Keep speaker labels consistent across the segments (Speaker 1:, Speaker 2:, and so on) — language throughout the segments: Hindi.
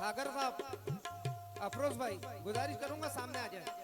Speaker 1: सागर साहब, अफरोज भाई, गुजारिश करूंगा सामने आ जाए।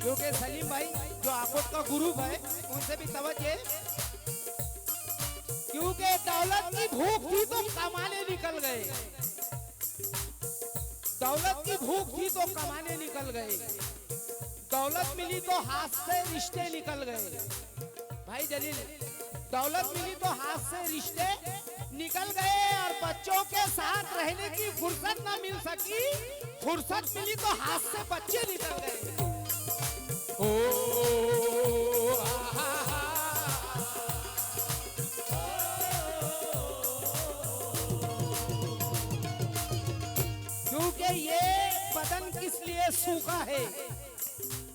Speaker 1: क्योंकि सलीम भाई जो आकोट का गुरु है उनसे भी तवज्जो, क्योंकि दौलत की भूख थी तो कमाने निकल गए, दौलत की भूख थी तो कमाने निकल गए, दौलत मिली तो हाथ से रिश्ते निकल गए। भाई जलील, दौलत मिली तो हाथ से रिश्ते निकल गए और बच्चों के साथ रहने की फुर्सत ना मिल सकी, फुर्सत मिली तो हाथ से बच्चे निकल गए। क्योंकि ये बदन किस लिए सूखा है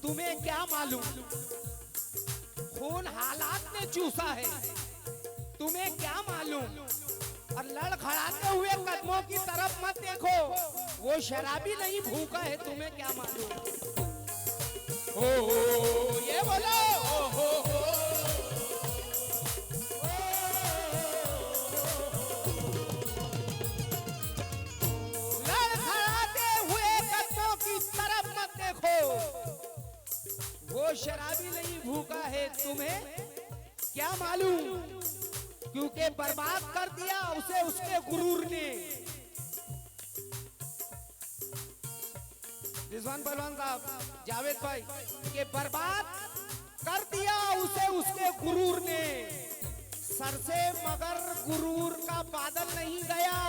Speaker 1: तुम्हें क्या मालूम, खून हालात ने चूसा है तुम्हें क्या मालूम, और लड़खड़ाते हुए कदमों की तरफ मत देखो, वो शराबी नहीं भूखा है तुम्हें क्या मालूम। ओ ये बोलो ओ लड़खड़ाते हुए कदमों की तरफ मत देखो, वो शराबी नहीं भूखा है तुम्हें क्या मालूम, क्योंकि बर्बाद कर दिया उसे उसके गुरूर ने। रिजवान पहलवान साहब, जावेद भाई, के बर्बाद कर दिया उसे उसके गुरूर ने, सर से मगर गुरूर का बादल नहीं गया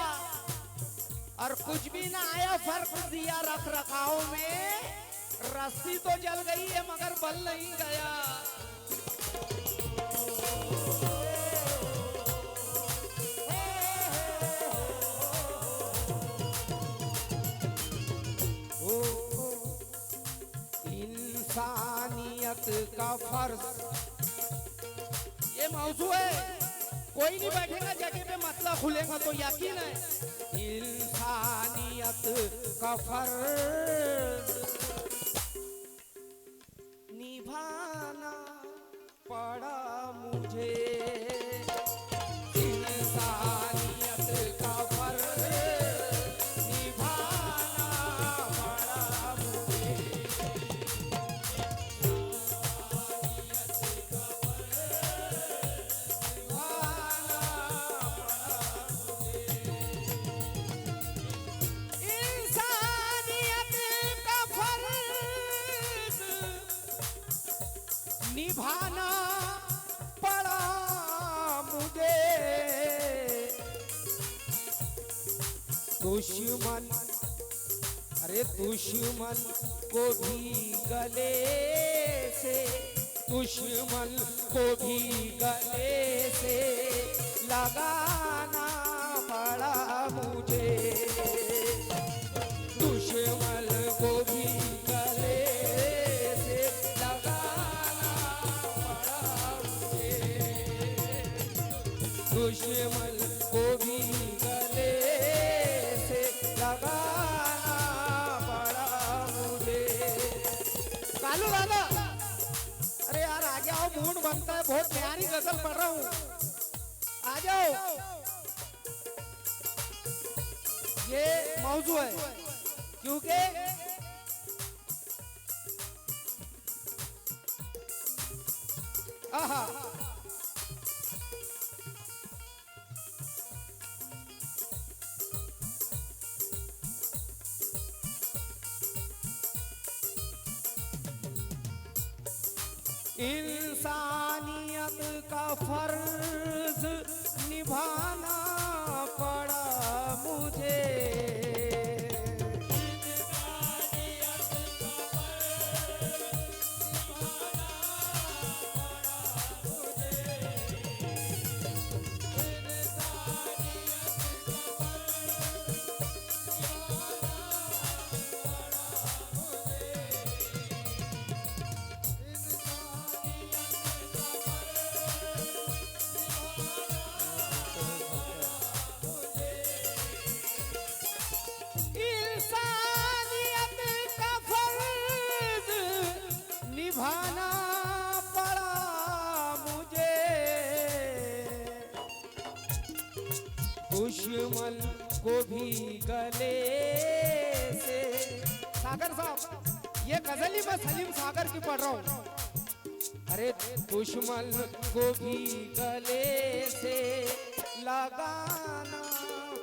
Speaker 1: और कुछ भी ना आया फर्क दिया रख रखाव में, रस्सी तो जल गई है मगर बल नहीं गया। इंसानियत का फर्ज ये मौजू है, कोई नहीं बैठेगा जगह पे मतलब खुलेगा तो यकीन है। इंसानियत का फर्ज निभाना पड़ा मुझे, इंसानियत का फर्ज निभाना पड़ा मुझे, दुश्मन अरे दुश्मन को भी गले से, दुश्मन को भी गले से लगाना पड़ा मुझे, दुश्मन को भी गले से लगाना पड़ा मुझे, दुश्मन को भी गले से लगाना पड़ा मुझे। कालू दादा, अरे यार आ जाओ, मूड बनता है, बहुत प्यारी गजल पढ़ रहा हूँ, आ जाओ। ये मौजू है, क्योंकि आहा इंसानियत का फर्ज निभाना पड़ा मुझे। निभाना पड़ा मुझे, दुश्मन को भी गले से। सागर साहब, ये गजल ही मैं सलीम सागर की पढ़ रहा हूँ। अरे दुश्मन को भी गले से लगाना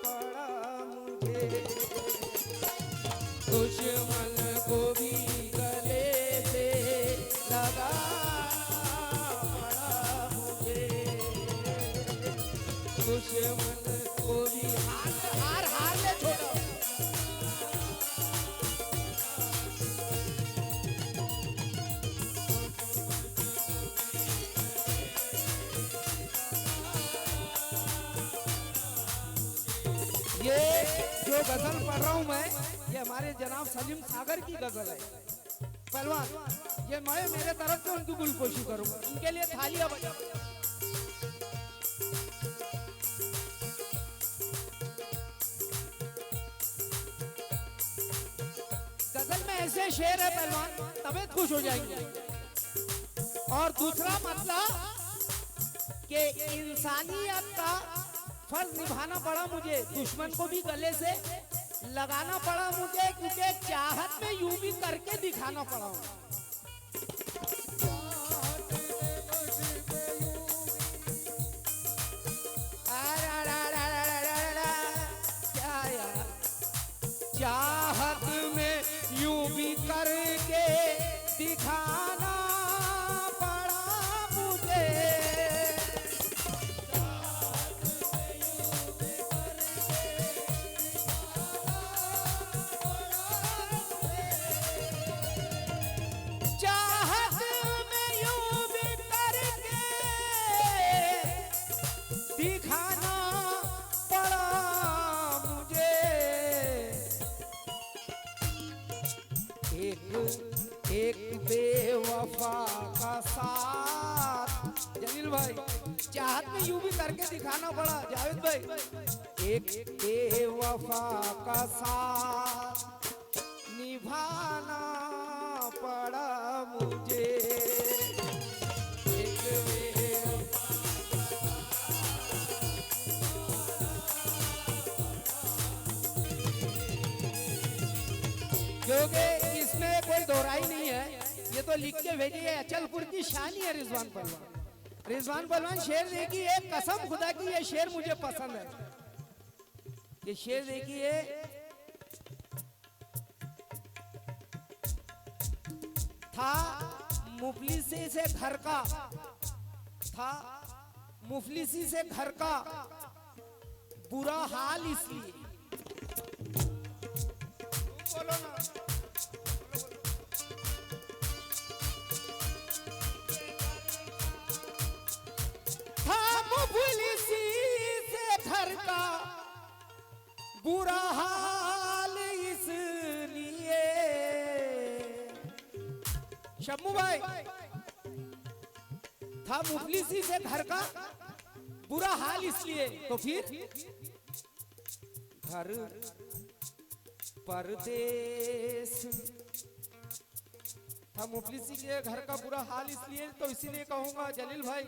Speaker 1: पड़ा मुझे, दुश्मन को भी दुश्मन को भी हार हार ले छोड़ो। ये जो गजल पढ़ रहा हूँ मैं, ये हमारे जनाब सलीम सागर की गजल है। पहलवान, ये मैं मेरे तरफ से उनकी गुलकोशी करूंगा, उनके लिए थालियां बजा। गजल में ऐसे शेर है पहलवान, तबीयत खुश हो जाएंगे। और दूसरा मतलब कि इंसानियत का फर्ज निभाना पड़ा मुझे, दुश्मन को भी गले से लगाना पड़ा मुझे, क्योंकि चाहत में यूं भी करके दिखाना पड़ा। चाहत में यूं भी करके दिखाना पड़ा मुझे, चाहत में यूं भी करके दिखाना पड़ा मुझे। एक बेवफा का साथ, जलील भाई, चाहत में यूं भी करके दिखाना पड़ा। जावेद भाई, एक बेवफा का साथ निभाना पड़ा मुझे, एक क्योंकि इसमें कोई दोहराई नहीं है, ये तो लिख के भेजी है। अचलपुर की शान ही है रिजवान पहलवान। रिजवान पहलवान शेर देखिए, कसम खुदा की ये शेर मुझे पसंद है। ये शेर देखिए, था मुफलिसी से घर का, था मुफलिसी से घर का बुरा हाल इसलिए। बोलो ना, मुफलिसी से घर का बुरा हाल इसलिए। शम्मू भाई, था मुफलिसी से घर का बुरा हाल इसलिए, तो फिर घर परदेश। था मुफलिसी के घर का बुरा हाल इसलिए, तो इसीलिए कहूंगा जलील भाई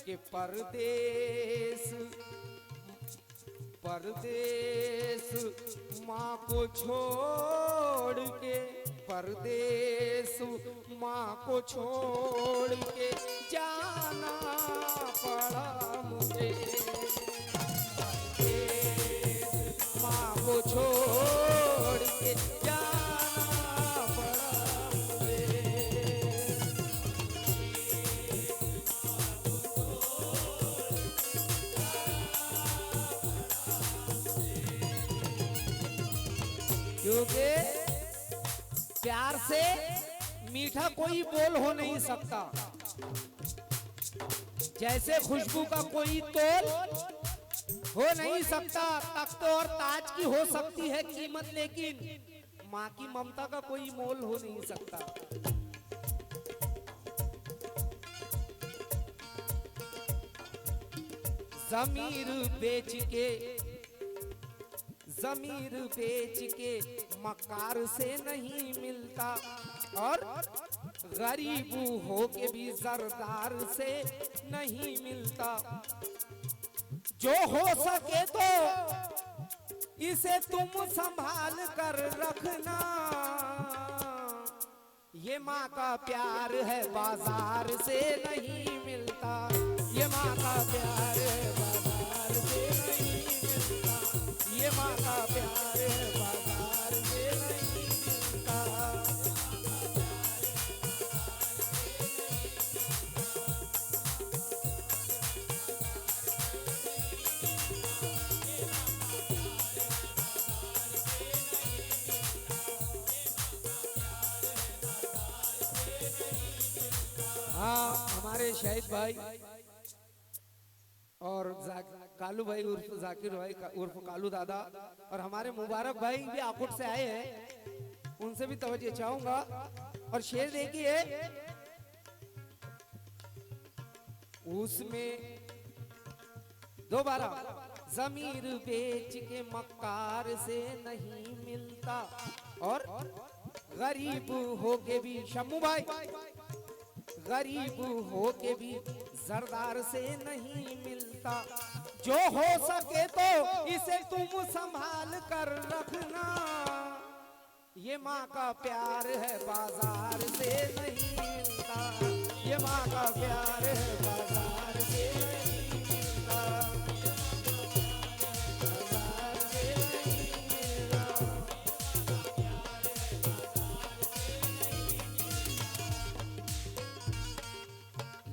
Speaker 1: कि परदेश परदेश माँ को छोड़ के, परदेश माँ को छोड़ के जाना पड़ा मुझे, माँ को छोड़ के जाना पड़ा मुझे। क्योंकि प्यार से मीठा कोई बोल हो नहीं सकता, जैसे खुशबू का कोई तोल हो नहीं सकता। तख्त और ताज की हो सकती है कीमत, लेकिन माँ की ममता का कोई मोल हो नहीं सकता। ज़मीर बेच के मकार से नहीं मिलता, और गरीब हो के भी जरदार से नहीं मिलता। जो हो सके तो इसे तुम संभाल कर रखना, ये माँ का प्यार है बाजार से नहीं मिलता, ये माँ का प्यार है बाजार से नहीं मिलता, ये माँ का प्यार है बाजार से नहीं मिलता। हाँ, हमारे शाहिद भाई और कालू भाई उर्फ जाकिर भाई उर्फ कालू दादा, और हमारे मुबारक भाई भी आकुट से आए हैं, उनसे भी तवज्जो चाहूंगा। और शेर देखिए, उसमें दोबारा, ज़मीर बेच के मक्कार से नहीं मिलता, और गरीब हो के भी, शम्मू भाई, गरीब हो के भी जरदार से नहीं मिलता। जो हो सके तो इसे तुम संभाल कर रखना, ये माँ का प्यार है बाजार से नहीं मिलता, ये माँ का प्यार है बाजार से नहीं मिलता, बाजार से नहीं मिलता।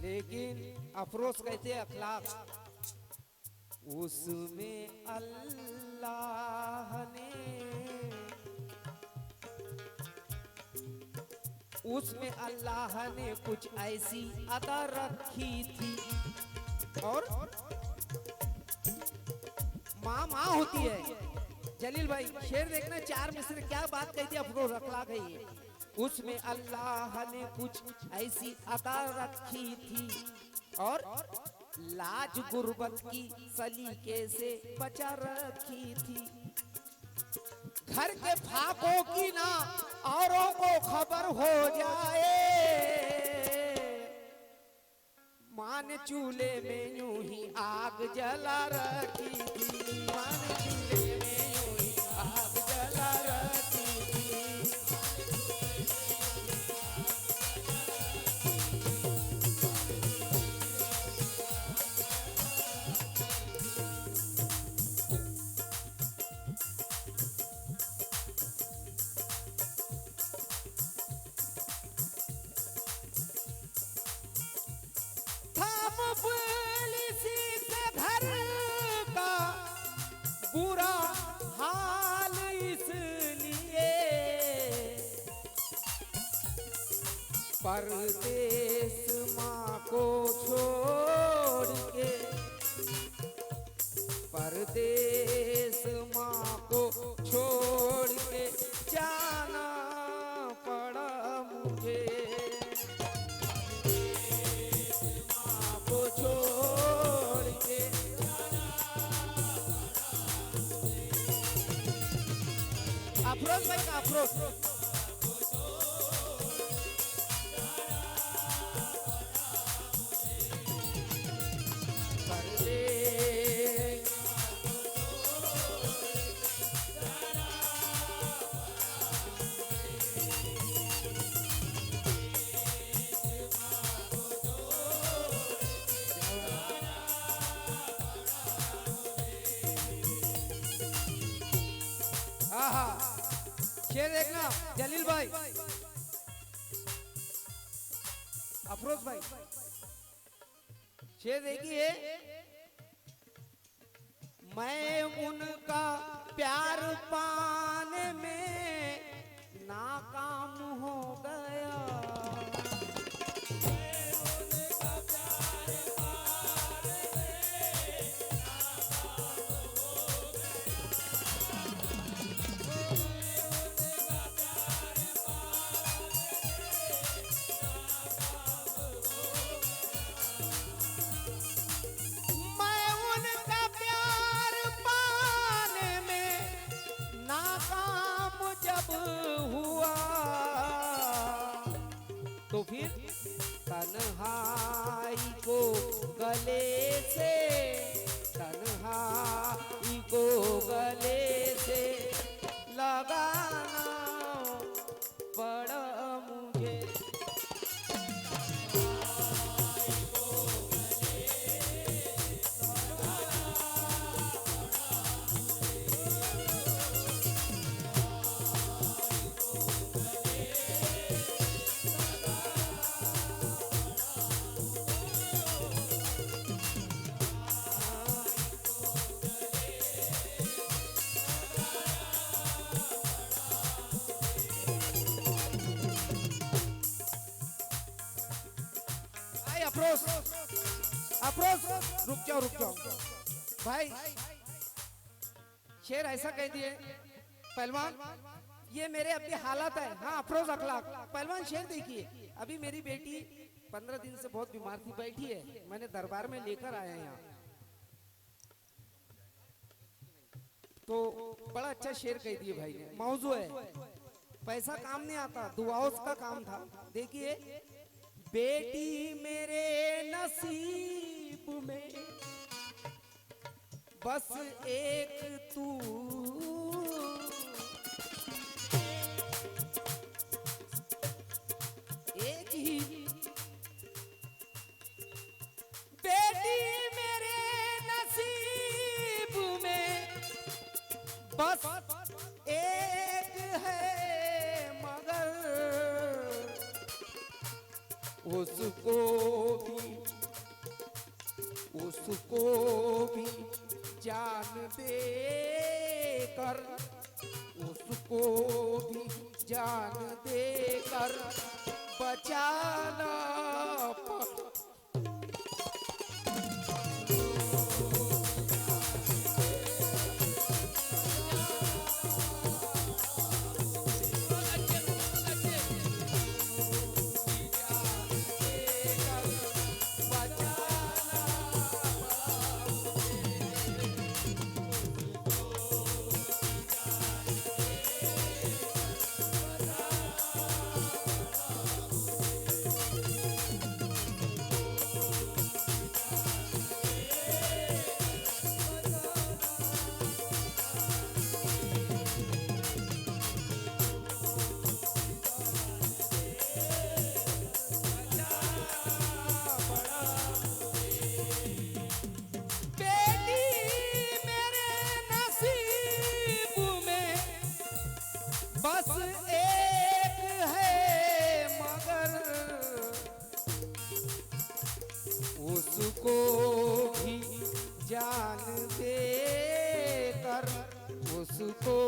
Speaker 1: लेकिन अफरोज कहते हैं अखलाक, उसमें अल्लाह ने, उसमें अल्लाह ने कुछ ऐसी अदा रखी थी, और माँ माँ होती है। जलील भाई शेर देखना, 4 मिसरे क्या बात कहती है अफरोज, अखलाक है ये। उसमें अल्लाह ने कुछ ऐसी अता रखी थी, और लाज गुर्बत की सलीके से बचा रखी थी। घर के फाकों की ना औरों को खबर हो जाए, माँ ने चूल्हे में यूं ही आग जला रखी थी, माँ ने चूल्हे में यूं ही आग जला रखी थी। बुरा हाल इसलिए परदेश माँ को छोड़ के, परदेश माँ को छोड़ के जाना पड़ा मुझे, माँ को छोड़ के। अफरोज भाई का अफरोज, हाँ हाँ शेर देखना जलील भाई, अफरोज भाई, शेर देखिए। मैं उनका प्यार पाने में नाकाम हो गया, हुआ तो फिर तन्हाई को गले से, तन्हाई को गले से लगाना पड़ा मुझे। अफरोज अफरोज रुक जाओ भाई, शेर ऐसा कह दिए पहलवान, ये मेरे अभी हालत है। हाँ अफरोज अखलाक पहलवान शेर देखिए, अभी मेरी बेटी 15 दिन से बहुत बीमार थी, बैठी है, मैंने दरबार में लेकर आया यहाँ, तो बड़ा अच्छा शेर कह दिए भाई ने। मौजू है, पैसा काम नहीं आता, दुआओं का काम था। देखिए बेटी मेरे नसीब में बस एक तू, एक ही बेटी मेरे नसीब में बस एक है, मगर उसको भी जान दे कर, उसको भी जान दे कर बचाना बस एक है, मगर उसको भी जान दे कर, उसको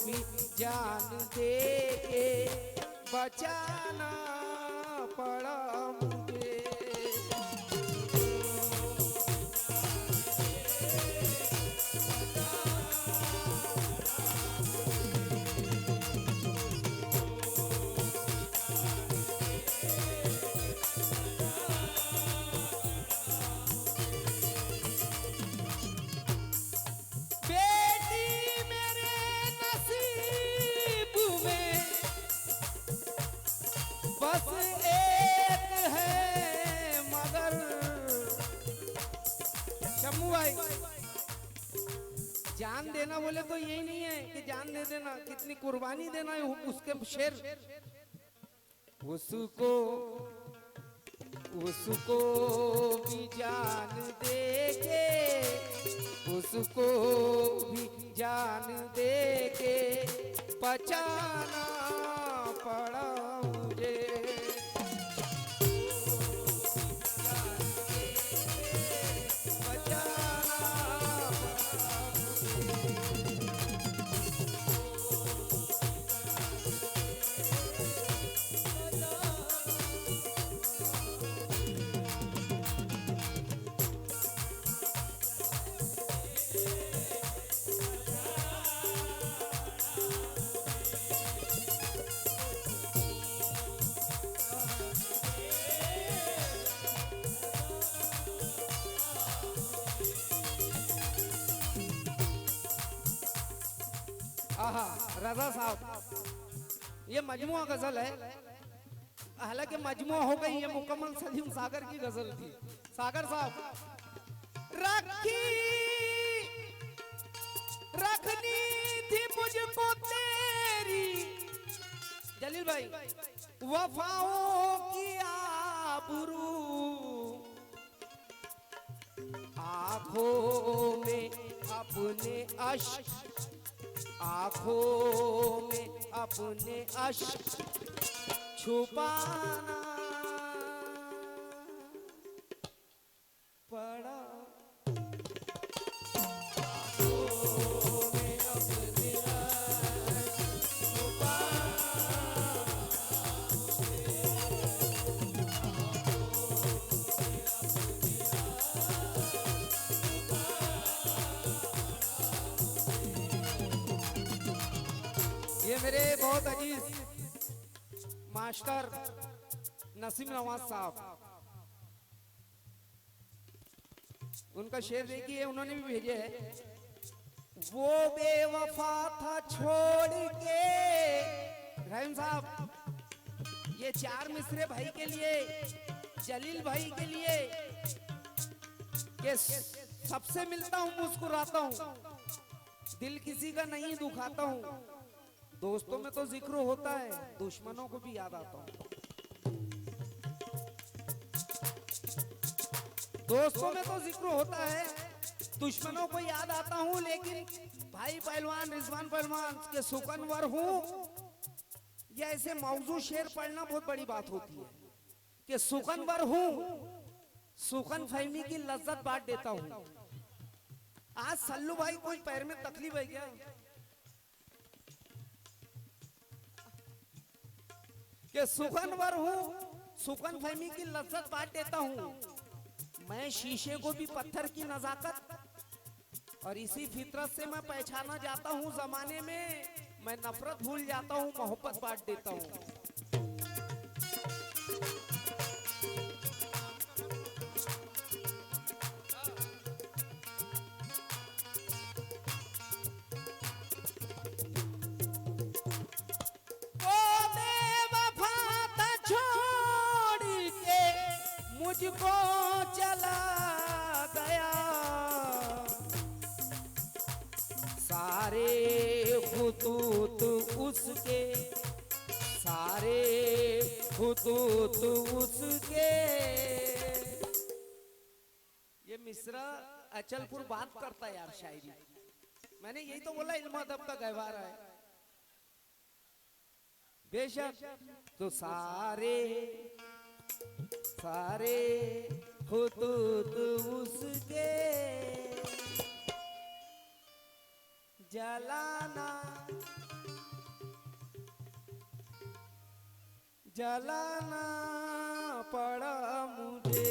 Speaker 1: भी जान दे के बचाना पड़ा मुझे। बस एक है, मगर शम्मू भाई जान देना बोले तो यही नहीं है कि जान दे देना, कितनी कुर्बानी देना है उसके शेर। उसको उसको भी जान दे के, उसको भी जान दे के बचाना पड़ा मुझे। आहा, रजा साहब ये मजमुआ गजल है, हालांकि मजमुआ हो गई, ये मुकम्मल सलीम सागर की गजल थी। सागर साहब, रखनी थी मुझको तेरी, जलील भाई, वफाओं की आबरू, आंखों में अपने अश्क, आंखों में अपने अश्क छुपाना पड़ा। ये मेरे बहुत अजीज मास्टर नसीम नवाज साहब, उनका शेर देखिए, उन्होंने भी भेजे है। वो बेवफा था छोड़ के, रहीम साहब ये 4 मिसरे भाई के लिए, जलील भाई के लिए, कि सबसे मिलता हूँ मुस्कुराता हूँ, दिल किसी का नहीं दुखाता हूँ, दोस्तों में तो जिक्र होता है, दुश्मनों को भी याद आता हूँ, दोस्तों में तो जिक्र होता है, दुश्मनों को याद आता हूँ, लेकिन भाई पहलवान रिजवान पहलवान के सुकनवर हूँ, या ऐसे मौजू शेर पढ़ना बहुत बड़ी बात होती है कि सुकनवर हूँ, सुकन फहमी की लज्जत बांट देता हूँ। आज सल्लू भाई कोई पैर में तकलीफ है क्या कि सुखनवर हूँ, सुखन फहमी की लज्जत बांट देता हूँ। मैं शीशे को भी पत्थर की नजाकत, और इसी फितरत से मैं पहचाना जाता हूँ जमाने में, मैं नफरत भूल जाता हूँ, मोहब्बत बांट देता हूँ। मुझको चला गया, सारे खुतूत उसके, सारे खुतूत उसके। ये मिश्रा अचलपुर बात करता है यार शायरी, मैंने यही तो बोला इल्म अदब का गहवार है बेशक। तो सारे सारे खुतूत उसके, जलाना जलाना पड़ा मुझे।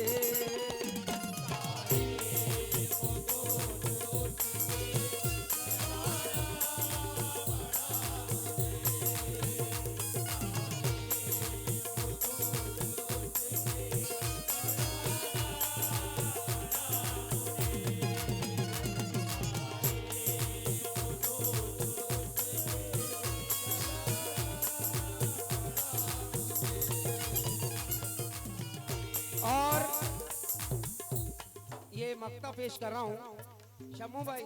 Speaker 1: और ये मक्ता पेश कर रहा हूँ शम्मू भाई,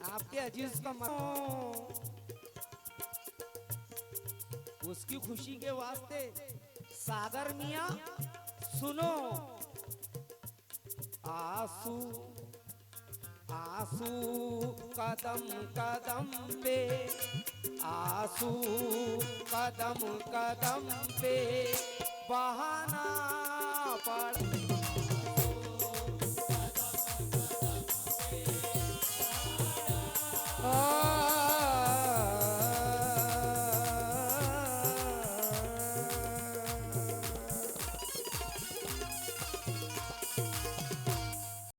Speaker 1: आपके अजीज का उसकी खुशी के वास्ते सागर मियाँ सुनो, आंसू आंसू कदम कदम पे, आंसू कदम कदम पे बहाना पड़